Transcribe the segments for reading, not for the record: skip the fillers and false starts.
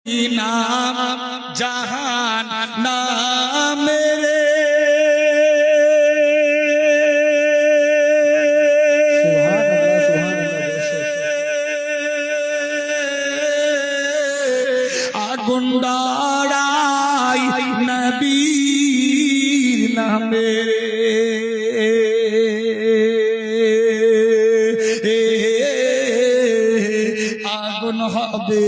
नाम जहान नाम मेरे आगुंडाराई नबी नाम मेरे आगुन हबे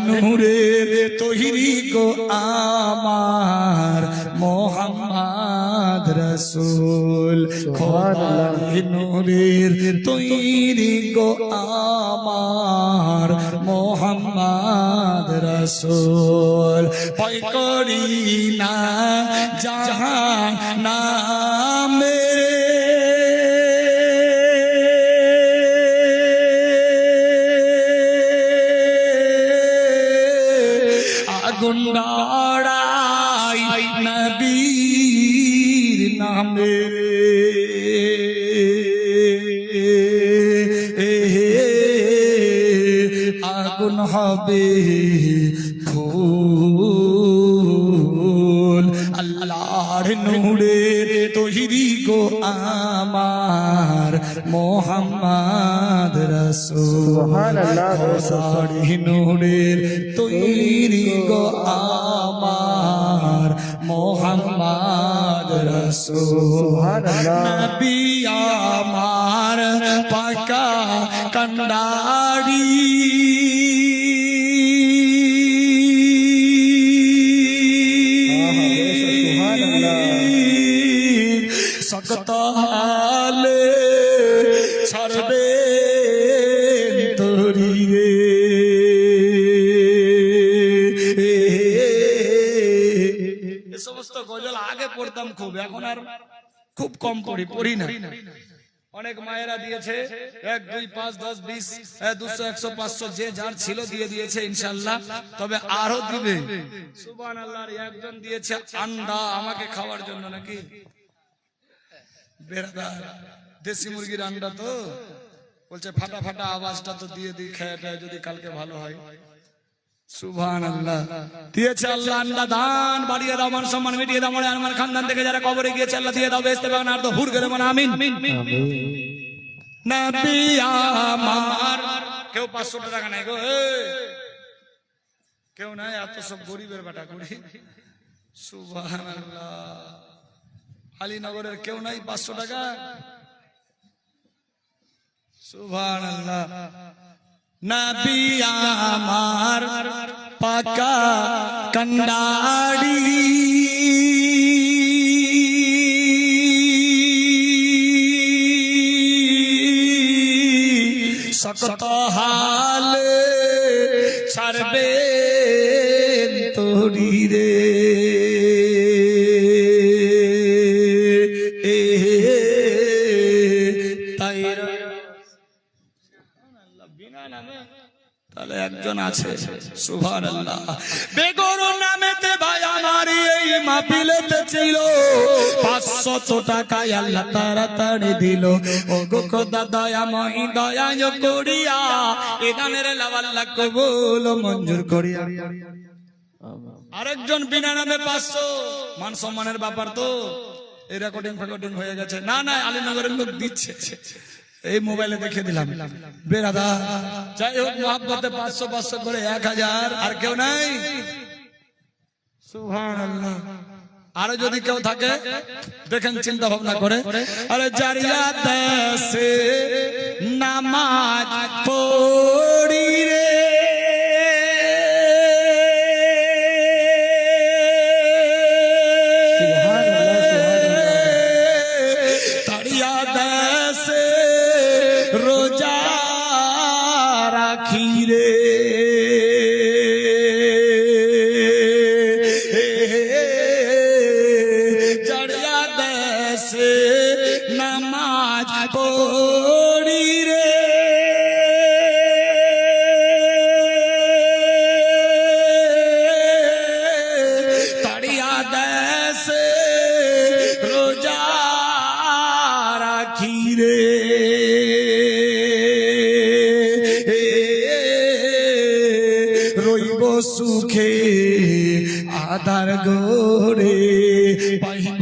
नूरेर तोहिरी गो आमार मोहम्मद रसूल खोदार नूरेर तोहिरी गो आमार मोहम्मद रसूल पाई करी ना जहां ना गुंडाराई नबीर नामे आगुन हबे फूल अल्लाहर नूरेर तोहिरी गो आमार मोहम्मद रसूल खोदार नूरेर तोहिरी गो आमार मोहम्मद रसूल नबी आमार पाका कंडारी सकत हाले छड़बे तोरी रे সমস্ত গজল আগে পড়তাম খুব, এখন আর খুব কম পড়ি না। অনেক মায়েরা দিয়েছে 1 2 5 10 20 200 100 500 যে যার ছিল দিয়ে দিয়েছে ইনশাআল্লাহ, তবে আরো দিবে সুবহানাল্লাহ। একজন দিয়েছে আন্ডা আমাকে খাওয়ার জন্য, নাকি বেরাদার দেশি মুরগির আন্ডা, তো বলছে ফাটা ফাটা আওয়াজটা তো দিয়ে দিই, খেয়ে যদি কালকে ভালো হয়। সুবহানাল্লাহ, দিয়েছে আল্লাহ আন্ডা, দান বাড়িয়ে দাও, মান সম্মান মিটিয়ে দাও, আমার খানদান থেকে যারা কবরে গিয়েছে আল্লাহ দিয়ে দাও, বেহেশতে বাগান আর তো হুর করে মানে আমিন। নবী আমার কেউ 500 টাকা নাই গো, কেউ নাই, এত সব গরিবের বেটা গরিব। সুবহানাল্লাহ, আলীনগরের কেউ নাই 500 টাকা। সুবহানাল্লাহ, নবী আমার পাকা কন্ডাড়ি সকত হালে ছাড়বে তোরি রে তাহলে একজন আছে সুবহানাল্লাহ। বেগরু নামেতে ভাই আমার এই মাহফিলেতে ছিল 500 টাকা আল্লাহ তাড়াতাড়ি দিল। ও গো খোদা দয়াময় দয়া করিয়া এ দানের আল্লাহ কবুল মঞ্জুর করিয়া। আরেকজন বিনা নামে 500, মান সম্মানের ব্যাপার তো, এই রেকর্ডিং হয়ে গেছে। না না, আলীনগরের লোক দিচ্ছে, এই মোবাইলে দেখে দিলাম বেরাদা। যাই হোক, মহব্বতে 500 করে 1000। আর কেউ নাই? সুবহানাল্লাহ। আরো যদি কেউ থাকে দেখেন, চিন্তা ভাবনা করে। আরে জারিয়া দেশে নামাজ পড়ি রে তারিয়া দেশে রোজা রাখি রে চড়িয়া দেশে নামাজ পড়ি রে তারিয়া দেশে রোজা রাখি রে সুখে আধার গড়ে পাইব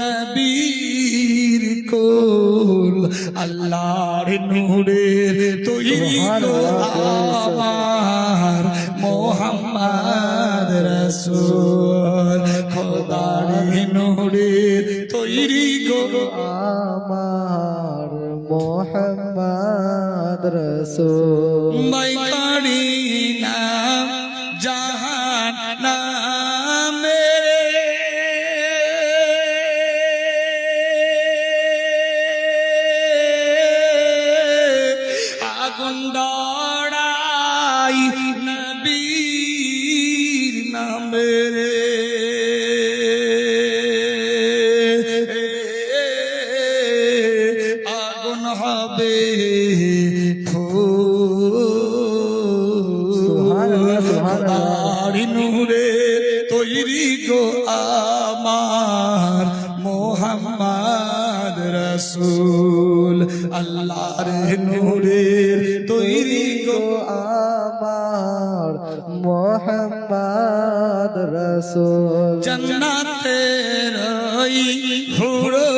নবীর কোল আল্লাহর নূরের তৈরি গো আমার মোহাম্মদ রাসূল খোদার নূরের তৈরি গো আমার মোহাম্মদ রসূল মাইকারি নাম জাহান নাম মেরে আগুন দড়াই নবীর নামে রে আগুন হবে খোদার নূরে তৈরি গো আমার মোহাম্মদ রাসূল আল্লাহর নূরের তৈরি গো আমার মোহাম্মদ রসূল জান্নাতের ওই হুড়ো